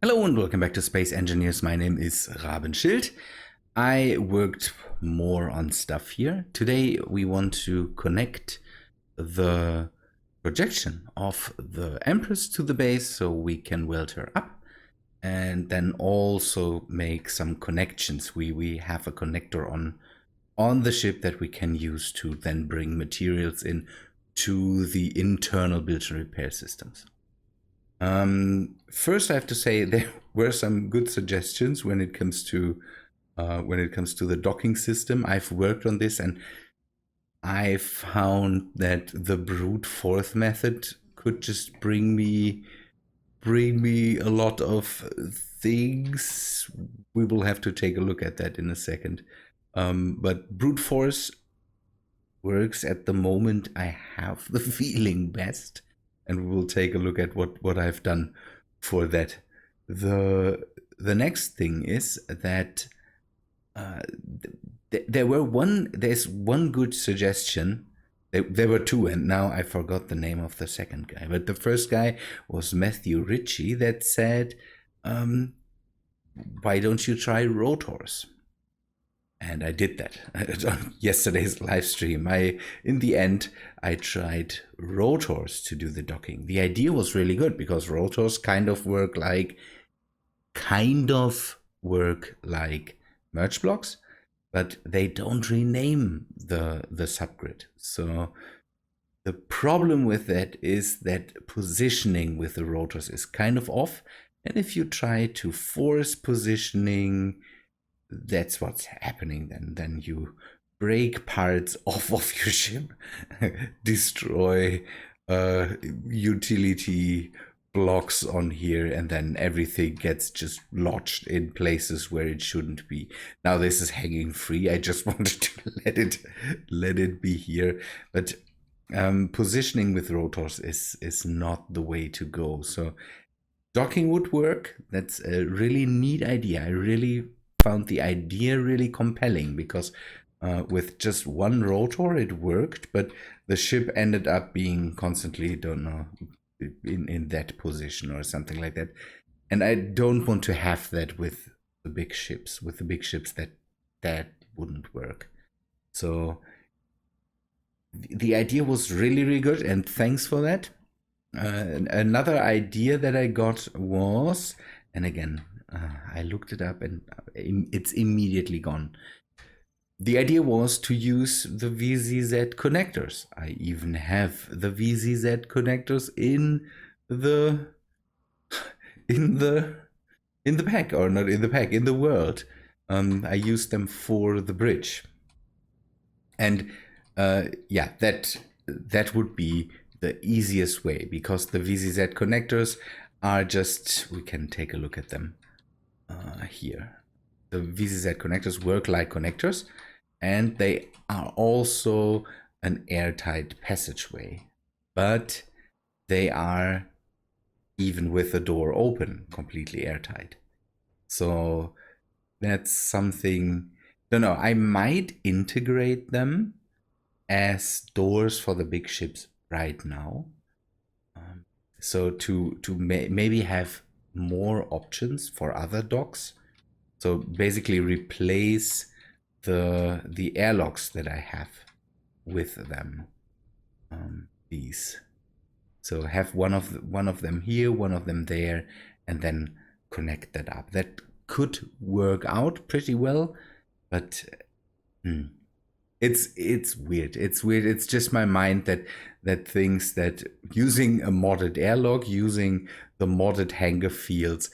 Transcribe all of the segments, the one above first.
Hello and welcome back to Space Engineers. My name is Rabenschild. I worked more on stuff here. Today we want to connect the projection of the Empress to the base so we can weld her up, and then also make some connections. We have a connector on the ship that we can use to then bring materials in to the internal build and repair systems. First, I have to say there were some good suggestions when it comes to the docking system. I've worked on this, and I found that the brute force method could just bring me a lot of things. We will have to take a look at that in a second. But brute force works at the moment. I have the feeling best. And we will take a look at what I've done for that. The next thing is that there's one good suggestion. There were two, and now I forgot the name of the second guy. But the first guy was Matthew Ritchie that said, why don't you try rotors? And I did that on yesterday's live stream. In the end, I tried rotors to do the docking. The idea was really good because rotors kind of work like merge blocks, but they don't rename the subgrid. So the problem with that is that positioning with the rotors is kind of off. And if you try to force positioning, that's what's happening. Then you break parts off of your ship, destroy utility blocks on here, and then everything gets just lodged in places where it shouldn't be. Now this is hanging free. I just wanted to let it be here, but positioning with rotors is not the way to go. So docking would work. That's a really neat idea. I really found the idea really compelling because with just one rotor it worked, but the ship ended up being constantly, don't know, in that position or something like that. And I don't want to have that with the big ships. With the big ships, that wouldn't work. So the idea was really good, and thanks for that. Another idea that I got was, and again, I looked it up and it's immediately gone. The idea was to use the VZZ connectors. I even have the VZZ connectors in the pack, or not in the pack, in the world. I used them for the bridge. And yeah, that would be the easiest way, because the VZZ connectors are just, we can take a look at them here. The VZZ connectors work like connectors, and they are also an airtight passageway, but they are, even with the door open, completely airtight. So that's something, don't know, I might integrate them as doors for the big ships right now. So to maybe have more options for other docks. So basically replace the airlocks that I have with them. These. So have one of them here, one of them there, and then connect that up. That could work out pretty well, but it's weird. It's weird. It's just my mind that thinks that using a modded airlock, using the modded hangar fields,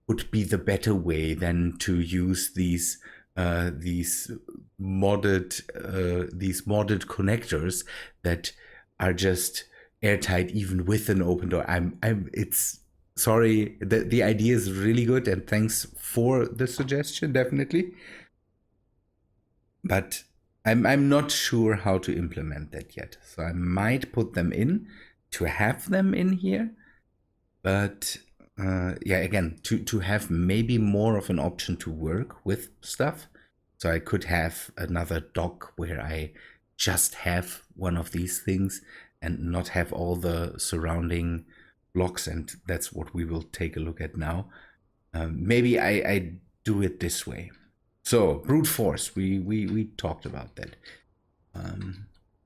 would be the better way than to use these modded connectors that are just airtight even with an open door. It's sorry. The idea is really good, and thanks for the suggestion, definitely. But I'm not sure how to implement that yet. So I might put them in to have them in here, but yeah, again, to have maybe more of an option to work with stuff. So I could have another dock where I just have one of these things and not have all the surrounding blocks, and that's what we will take a look at now. Maybe I do it this way. So brute force, we talked about that.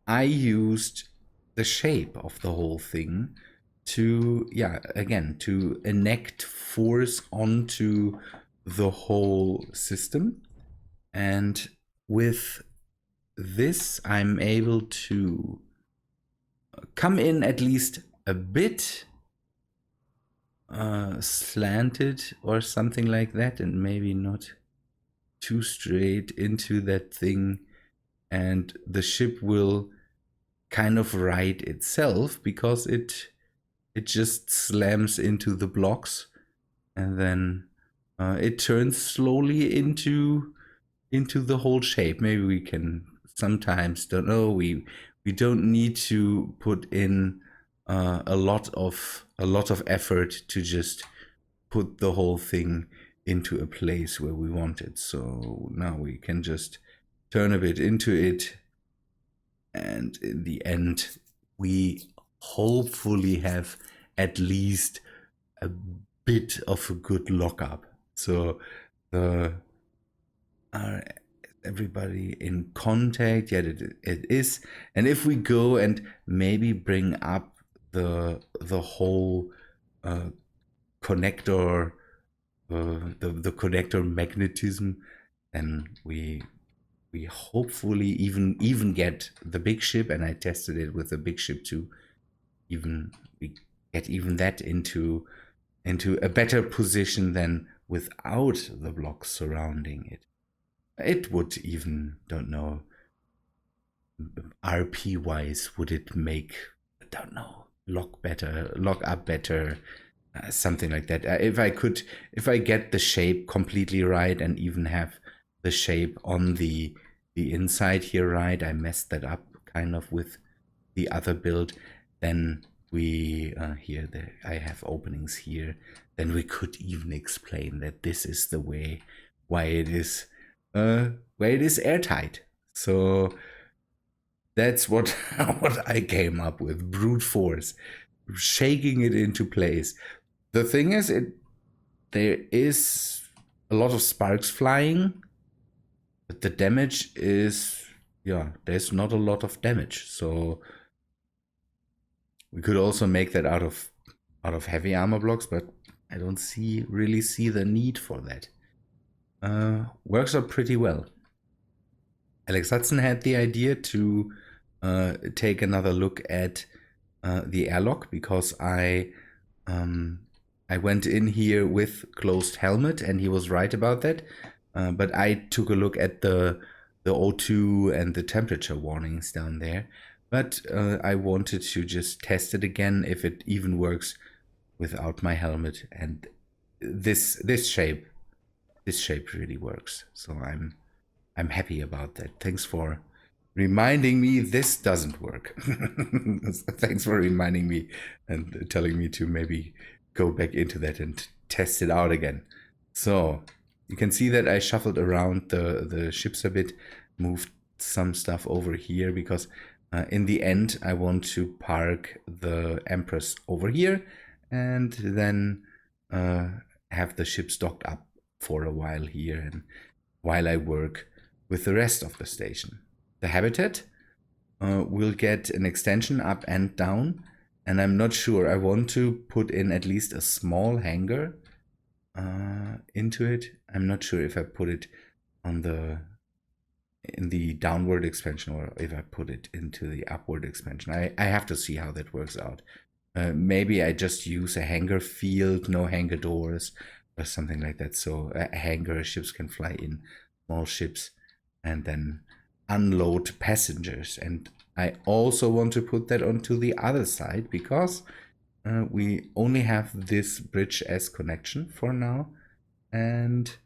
I used the shape of the whole thing to, yeah, again, to enact force onto the whole system. And with this, I'm able to come in at least a bit slanted or something like that, and maybe not too straight into that thing. And the ship will kind of right itself because it just slams into the blocks, and then it turns slowly into the whole shape. Maybe we can sometimes, don't know, we don't need to put in a lot of effort to just put the whole thing into a place where we want it. So now we can just turn a bit into it, and in the end we hopefully have at least a bit of a good lockup. So the are everybody in contact? Yeah, it is. And if we go and maybe bring up the whole connector, the connector magnetism, then we hopefully even get the big ship, and I tested it with the big ship too. Even we get even that into a better position than without the blocks surrounding it. It would even, don't know, RP wise, would it make, don't know, lock up better, something like that. If I get the shape completely right and even have the shape on the inside here right, I messed that up kind of with the other build. Then we here I have openings here. Then we could even explain that this is the way why it is airtight. So that's what what I came up with. Brute force, shaking it into place. The thing is, there is a lot of sparks flying, but the damage is, yeah, there's not a lot of damage. So we could also make that out of heavy armor blocks, but I don't really see the need for that. Works out pretty well. Alex Hudson had the idea to take another look at the airlock, because I went in here with closed helmet, and he was right about that. But I took a look at the O2 and the temperature warnings down there. But I wanted to just test it again if it even works without my helmet, and this shape really works. So I'm happy about that. Thanks for reminding me this doesn't work. Thanks for reminding me and telling me to maybe go back into that and test it out again. So you can see that I shuffled around the ships a bit, moved some stuff over here, because in the end I want to park the EMPRESS over here, and then have the ships docked up for a while here, and while I work with the rest of the station. The habitat will get an extension up and down, and I'm not sure. I want to put in at least a small hangar into it. I'm not sure if I put it on in the downward expansion or if I put it into the upward expansion. I have to see how that works out. Maybe I just use a hangar field, no hangar doors, or something like that. So a hangar, ships can fly in, small ships, and then unload passengers. And I also want to put that onto the other side, because we only have this bridge as connection for now, and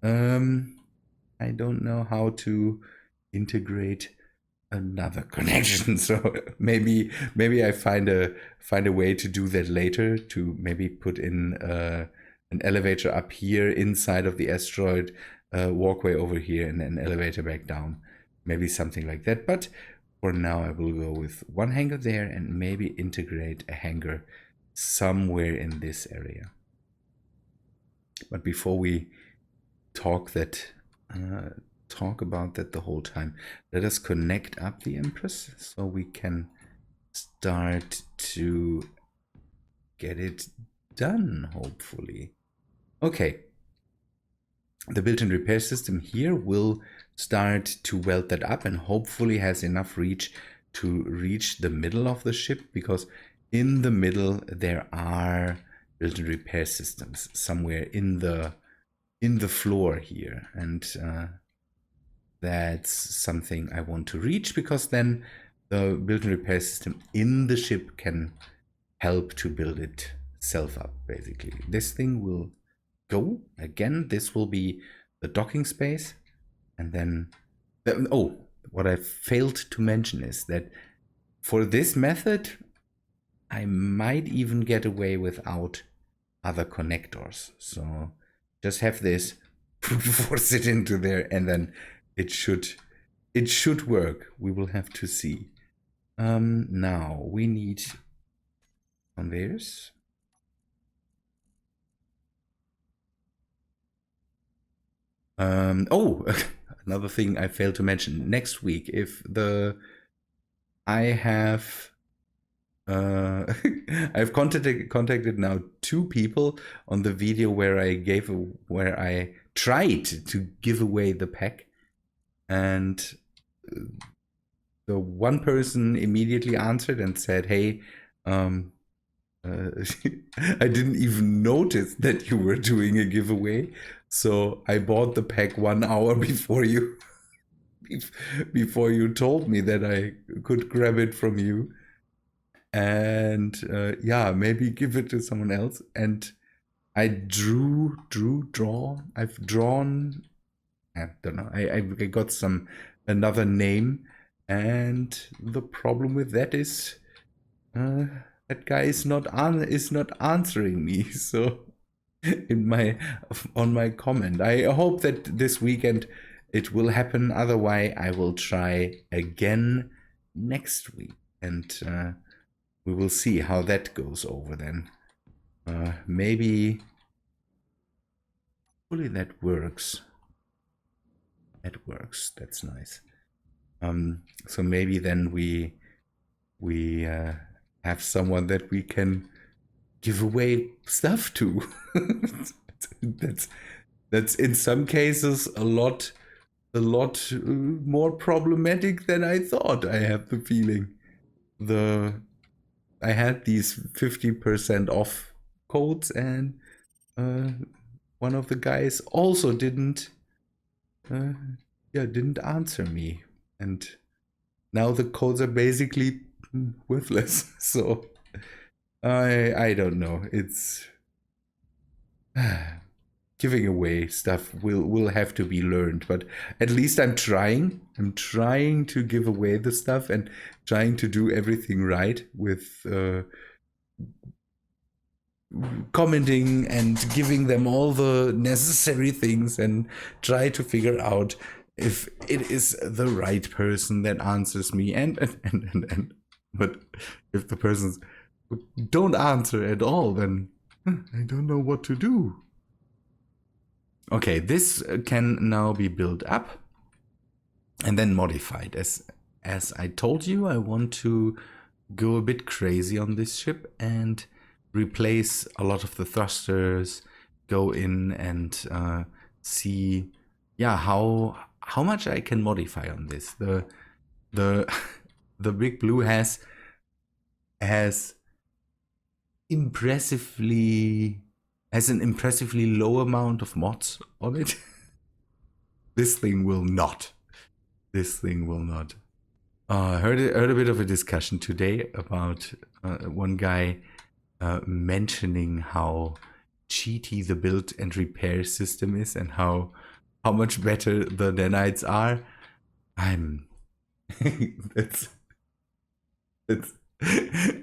I don't know how to integrate another connection. So maybe I find a way to do that later, to maybe put in an elevator up here inside of the asteroid, walkway over here, and an elevator back down, maybe something like that. But for now I will go with one hangar there and maybe integrate a hangar somewhere in this area. But before we talk about that the whole time, let us connect up the Empress so we can start to get it done, hopefully. Okay. The built-in repair system here will start to weld that up and hopefully has enough reach to reach the middle of the ship, because in the middle there are built-in repair systems somewhere in the floor here, and that's something I want to reach, because then the built-in repair system in the ship can help to build itself up, basically. This thing will go again. This will be the docking space, and then oh, what I failed to mention is that for this method I might even get away without other connectors. So just have this, force it into there, and then it should work. We will have to see. Now we need conveyors. Oh, another thing I failed to mention. Next week, I have I've contacted now 2 people on the video where I tried to give away the pack, and the one person immediately answered and said, "Hey, I didn't even notice that you were doing a giveaway, so I bought the pack 1 hour before you told me that I could grab it from you, and yeah, maybe give it to someone else." And I've drawn. I don't know. I got another name, and the problem with that is that guy is not answering me. So on my comment, I hope that this weekend it will happen. Otherwise, I will try again next week, and we will see how that goes over then. Maybe hopefully that works. That works. That's nice. So maybe then we have someone that we can give away stuff to. That's in some cases a lot more problematic than I thought. I have the feeling. I had these 50% off codes, and one of the guys also didn't answer me, and now the codes are basically worthless. So I don't know. It's giving away stuff will have to be learned, but at least I'm trying. I'm trying to give away the stuff and trying to do everything right with commenting and giving them all the necessary things, and try to figure out if it is the right person that answers me, and but if the persons don't answer at all, then I don't know what to do. Okay, this can now be built up and then modified. As I told you, I want to go a bit crazy on this ship and replace a lot of the thrusters, go in and see, yeah, how much I can modify on this. The Big Blue has an impressively low amount of mods on it. This thing will not. I heard a bit of a discussion today about one guy mentioning how cheaty the build and repair system is, and how much better the nanites are. I'm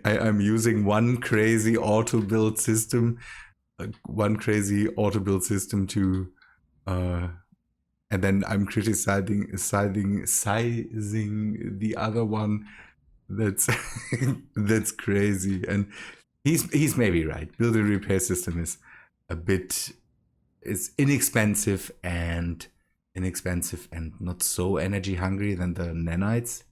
I'm using one crazy auto build system to and then I'm criticizing the other one. That's that's crazy. And he's maybe right. Build and repair system is a bit is inexpensive and not so energy hungry than the nanites,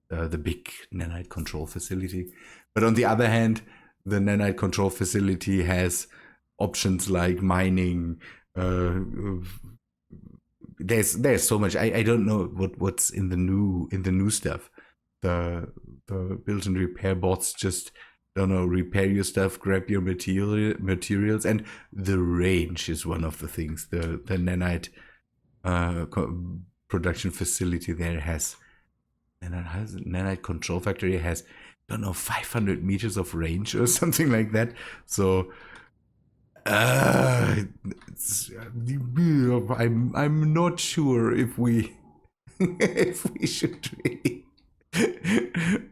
the big nanite control facility. But on the other hand, the nanite control facility has options like mining. There's so much. I don't know what's in the new stuff. The build and repair bots just don't know, repair your stuff, grab your materials, and the range is one of the things. The nanite production facility there has, and nanite control factory has, don't know, 500 meters of range or something like that. So I'm not sure if we if we should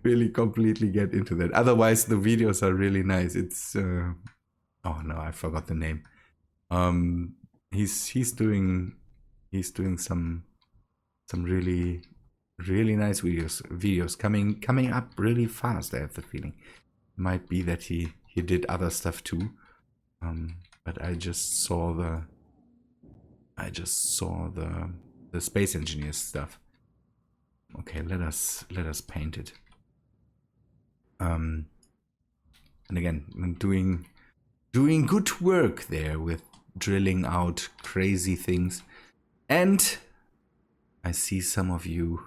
really completely get into that. Otherwise, the videos are really nice. It's oh no, I forgot the name. He's doing some really nice videos coming up really fast. I have the feeling. Might be that he did other stuff too. But I just saw the space engineers stuff. Okay, let us paint it. And again, I'm doing good work there with drilling out crazy things. And I see some of you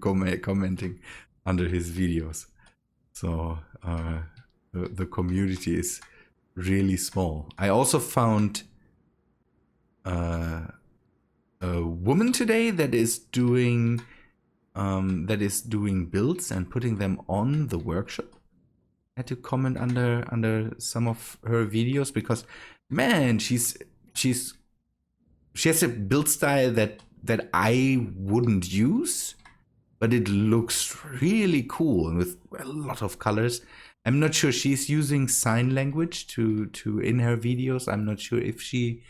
commenting under his videos. So the community is really small. I also found a woman today that is doing builds and putting them on the workshop. I had to comment under some of her videos because, man, she has a build style that I wouldn't use, but it looks really cool and with a lot of colors. I'm not sure she's using sign language to in her videos. I'm not sure if she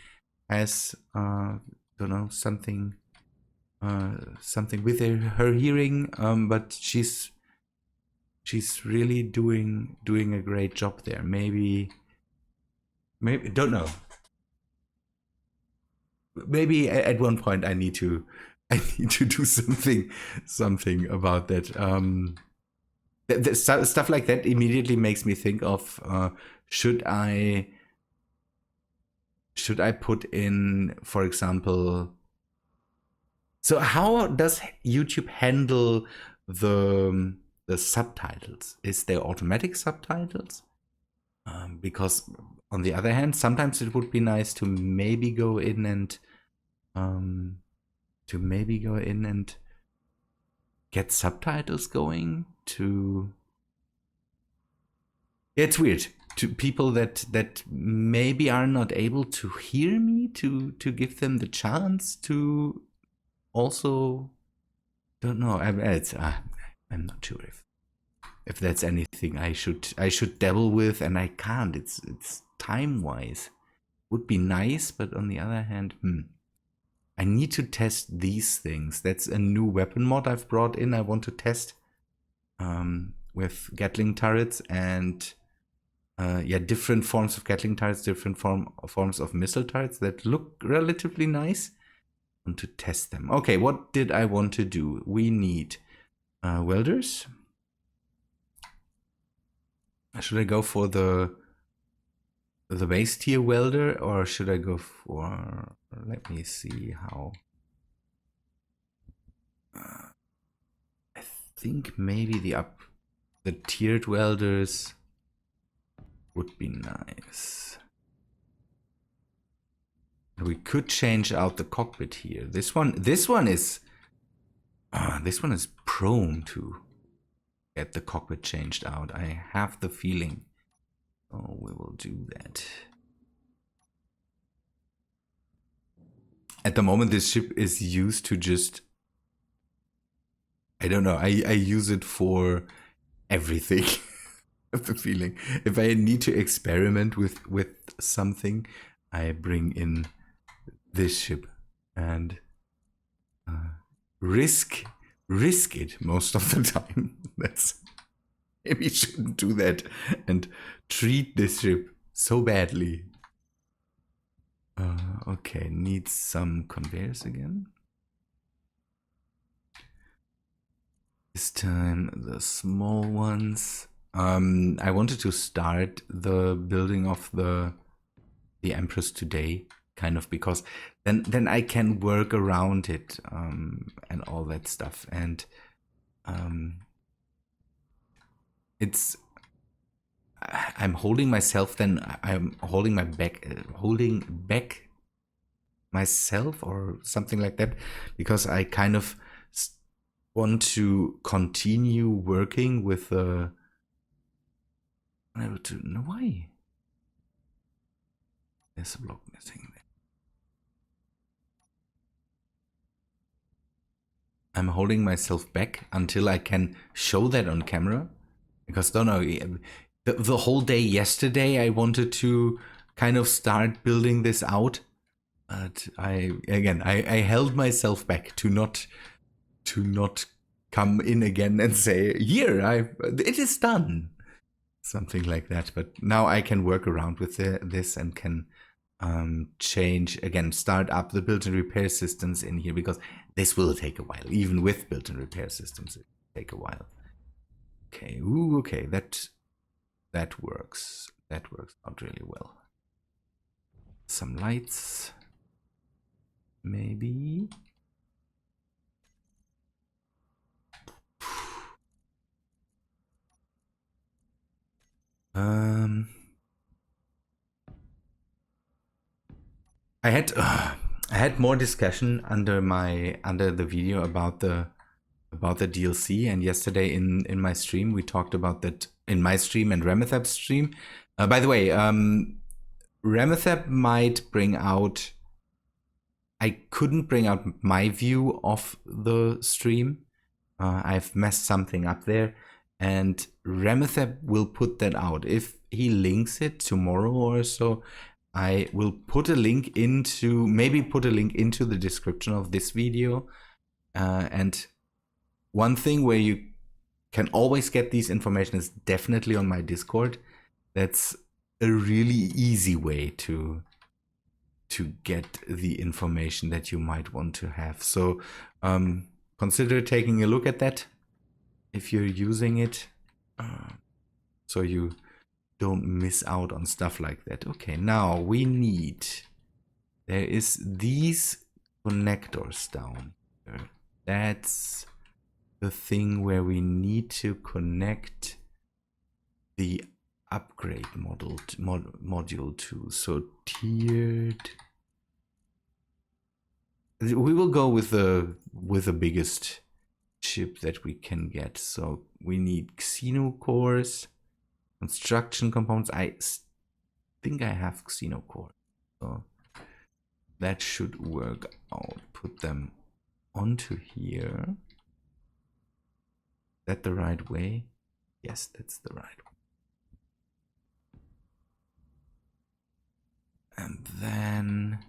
has don't know, something with her hearing, but she's really doing a great job there. Maybe don't know. Maybe at one point I need to do something about that. The stuff like that immediately makes me think of should I put in, for example, so how does YouTube handle the subtitles? Is there automatic subtitles? Because on the other hand, sometimes it would be nice to maybe go in and get subtitles going to. It's weird to people that maybe are not able to hear me, to give them the chance to also, don't know. I'm not sure if that's anything I should dabble with, and I can't. It's time wise. Would be nice, but on the other hand, I need to test these things. That's a new weapon mod I've brought in. I want to test with Gatling turrets and different forms of Gatling turrets, different forms of missile turrets that look relatively nice. I want to test them. Okay, what did I want to do? We need welders. Should I go for the base tier welder, or should I go for, let me see how, I think maybe the tiered welders would be nice. We could change out the cockpit here. This one is prone to get the cockpit changed out. I have the feeling. So we will do that. At the moment, this ship is used to just, I don't know, I use it for everything. I have the feeling. If I need to experiment with something, I bring in this ship and risk it most of the time. That's, maybe shouldn't do that and treat this ship so badly. Okay, needs some conveyors again. This time the small ones. I wanted to start the building of the Empress today, kind of, because then I can work around it and all that stuff. And it's I'm holding myself. Then I'm holding holding back myself or something like that, because I kind of want to continue working with the. Unable to know why. There's a block missing there. I'm holding myself back until I can show that on camera, because don't know, the whole day yesterday I wanted to kind of start building this out, but I held myself back to not come in again and say, here, it is done, something like that. But now I can work around with this and can change again, start up the built-in repair systems in here, because this will take a while. Even with built-in repair systems, it will take a while. Okay, ooh, okay, that works. That works out really well. Some lights, maybe. I had more discussion under the video about the DLC, and yesterday in my stream we talked about that in my stream and Ramethap's stream. By the way, Ramethap might bring out. I couldn't bring out my view of the stream. I've messed something up there, and Ramethap will put that out if he links it tomorrow or so. I will put a link into the description of this video. And one thing where you can always get these information is definitely on my Discord. That's a really easy way to get the information that you might want to have. So consider taking a look at that if you're using it, so you don't miss out on stuff like that. Okay, now there is these connectors down here. That's the thing where we need to connect the upgrade module to. So tiered. We will go with the biggest chip that we can get. So we need Xeno cores, construction components. I think I have Xeno core, so that should work out. Put them onto here. Is that the right way? Yes, that's the right way. And then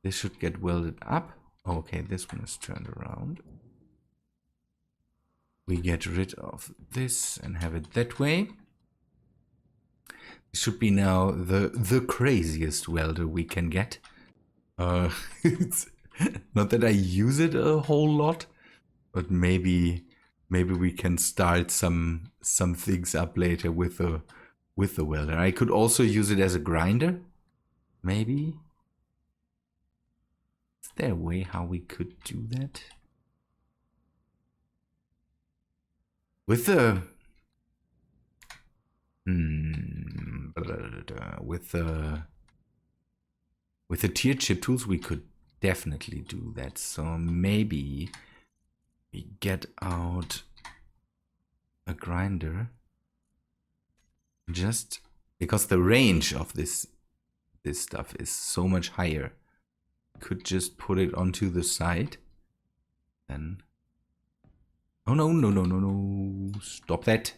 this should get welded up. Okay, this one is turned around. We get rid of this and have it that way. It should be now the craziest welder we can get. It's not that I use it a whole lot, but maybe we can start some things up later with the welder. I could also use it as a grinder, maybe. Is there a way how we could do that? With the with the tier chip tools, we could definitely do that. So maybe we get out a grinder, just because the range of this stuff is so much higher. Could just put it onto the side. Then, oh no! Stop that!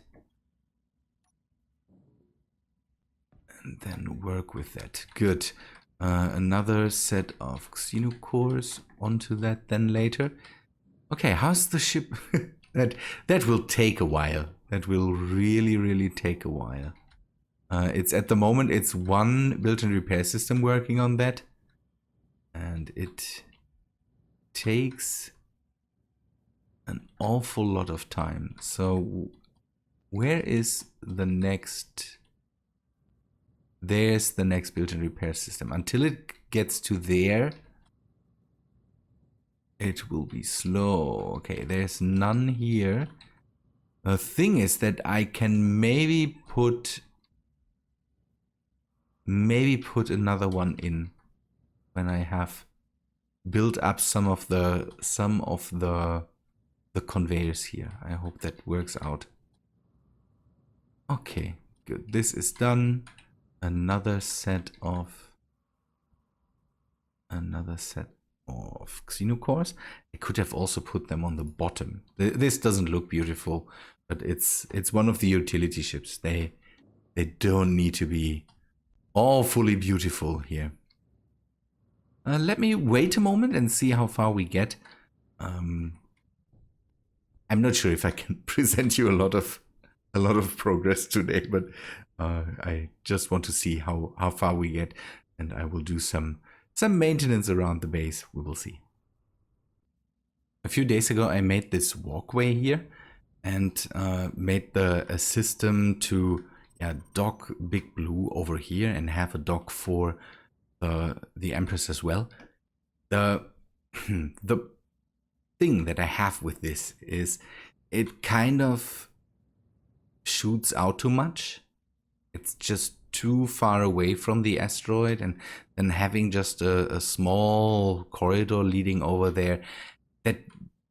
And then work with that. Good. Another set of Xeno cores onto that then later. Okay, how's the ship? that will take a while. That will really take a while. It's at the moment, it's one built-in repair system working on that. And it takes an awful lot of time. So where is the next? There's the next built-in repair system. Until it gets to there, it will be slow. Okay, there's none here. The thing is that I can maybe put another one in when I have built up some of the conveyors here. I hope that works out. Okay, good. This is done. Another set of xenocores. I could have also put them on the bottom. This doesn't look beautiful, but it's one of the utility ships. They don't need to be all fully beautiful here. Let me wait a moment and see how far we get. I'm not sure if I can present you a lot of progress today, but I just want to see how far we get, and I will do some maintenance around the base. We will see. A few days ago, I made this walkway here and made a system to dock Big Blue over here and have a dock for the Empress as well. The thing that I have with this is it kind of shoots out too much. It's just too far away from the asteroid, and then having just a small corridor leading over there, that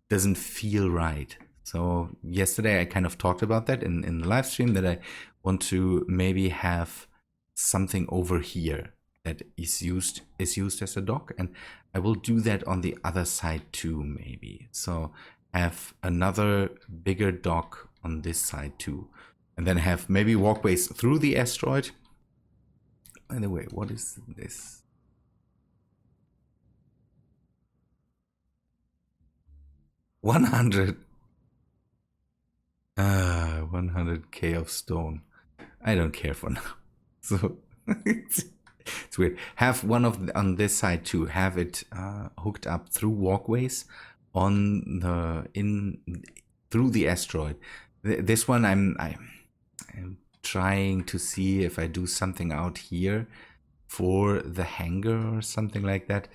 doesn't feel right. So yesterday I kind of talked about that in the live stream, that I want to maybe have something over here that is used as a dock, and I will do that on the other side too, maybe. So have another bigger dock on this side too, and then have maybe walkways through the asteroid. By the way, what is this? $100K of stone. I don't care for now. So it's weird. Have one on this side too. Have it hooked up through walkways through the asteroid. This one I'm trying to see if I do something out here for the hangar or something like that.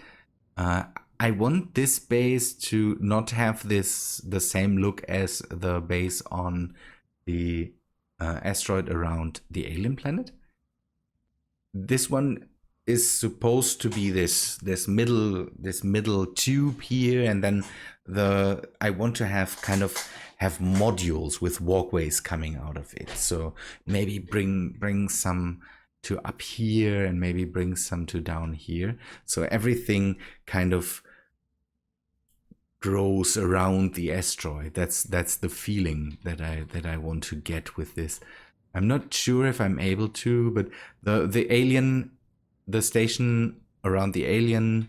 I want this base to not have the same look as the base on the asteroid around the alien planet. This one is supposed to be this middle tube here, and then I want to have modules with walkways coming out of it. So maybe bring some to up here and maybe bring some to down here. So everything kind of grows around the asteroid. That's the feeling that I want to get with this. I'm not sure if I'm able to, but the station around the alien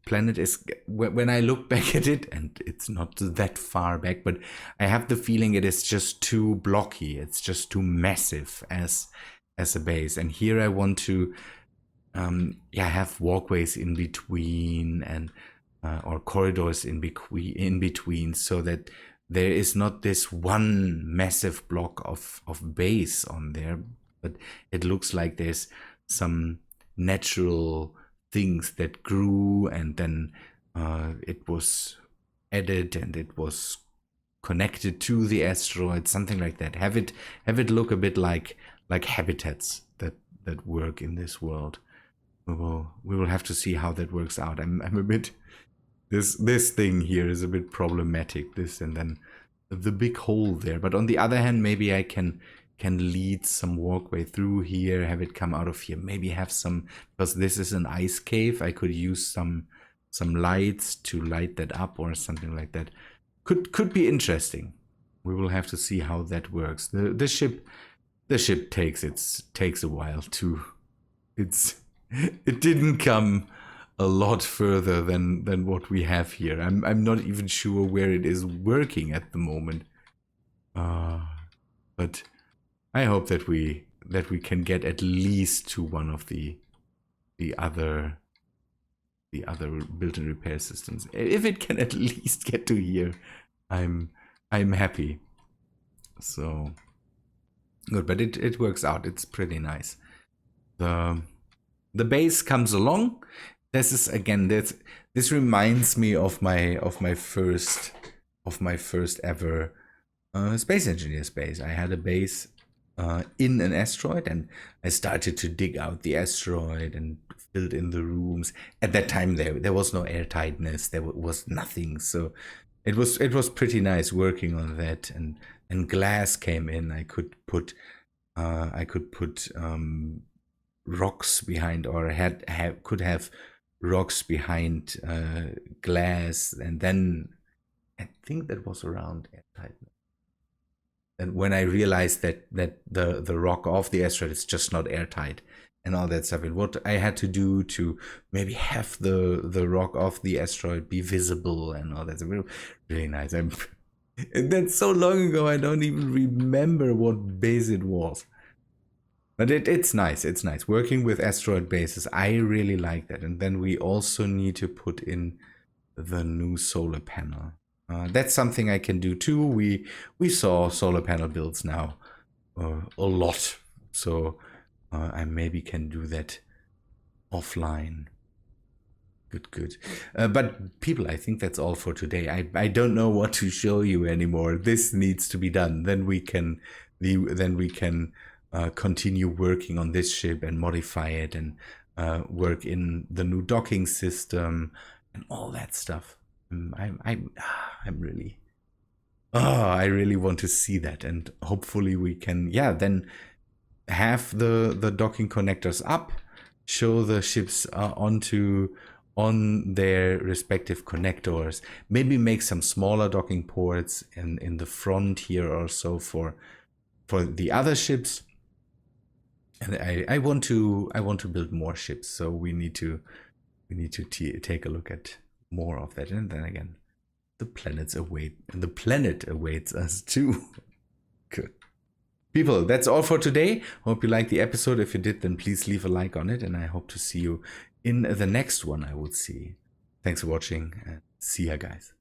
planet is, when I look back at it, and it's not that far back, but I have the feeling it is just too blocky. It's just too massive as a base. And here I want to have walkways in between, and or corridors in between, so that there is not this one massive block of base on there, but it looks like there's some natural things that grew, and then it was added and it was connected to the asteroid, something like that. Have it look a bit like habitats that work in this world. We will have to see how that works out. I'm a bit, this thing here is a bit problematic, this and then the big hole there. But on the other hand, maybe I can lead some walkway through here, have it come out of here, maybe have some, because this is an ice cave, I could use some lights to light that up or something like that. Could be interesting. We will have to see how that works. The ship takes a while to, it didn't come a lot further than what we have here. I'm not even sure where it is working at the moment. But I hope that we can get at least to one of the other built-in repair systems. If it can at least get to here, I'm happy. So good, but it works out. It's pretty nice. The base comes along. This is again this reminds me of my first ever space engineer's base. I had a base in an asteroid, and I started to dig out the asteroid and filled in the rooms. At that time there was no airtightness, there was nothing, so it was pretty nice working on that. And glass came in. I could put rocks behind, or could have rocks behind glass, and then I think that was around airtightness. And when I realized that the rock of the asteroid is just not airtight and all that stuff, and what I had to do to maybe have the rock of the asteroid be visible and all that, really nice. That's so long ago, I don't even remember what base it was. But it's nice. It's nice working with asteroid bases. I really like that. And then we also need to put in the new solar panel. That's something I can do too. We saw solar panel builds now a lot, so I maybe can do that offline. Good. But people, I think that's all for today. I don't know what to show you anymore. This needs to be done. Then we can continue working on this ship and modify it, and work in the new docking system and all that stuff. I'm really, I really want to see that, and hopefully we can, then have the docking connectors up, show the ships on their respective connectors, maybe make some smaller docking ports in the front here or so for the other ships. And I want to build more ships, so we need to take a look at more of that. And then again, the planet awaits us too. Good. People, that's all for today. Hope you liked the episode. If you did, then please leave a like on it, and I hope to see you in the next one, I would see. Thanks for watching, and see ya, guys.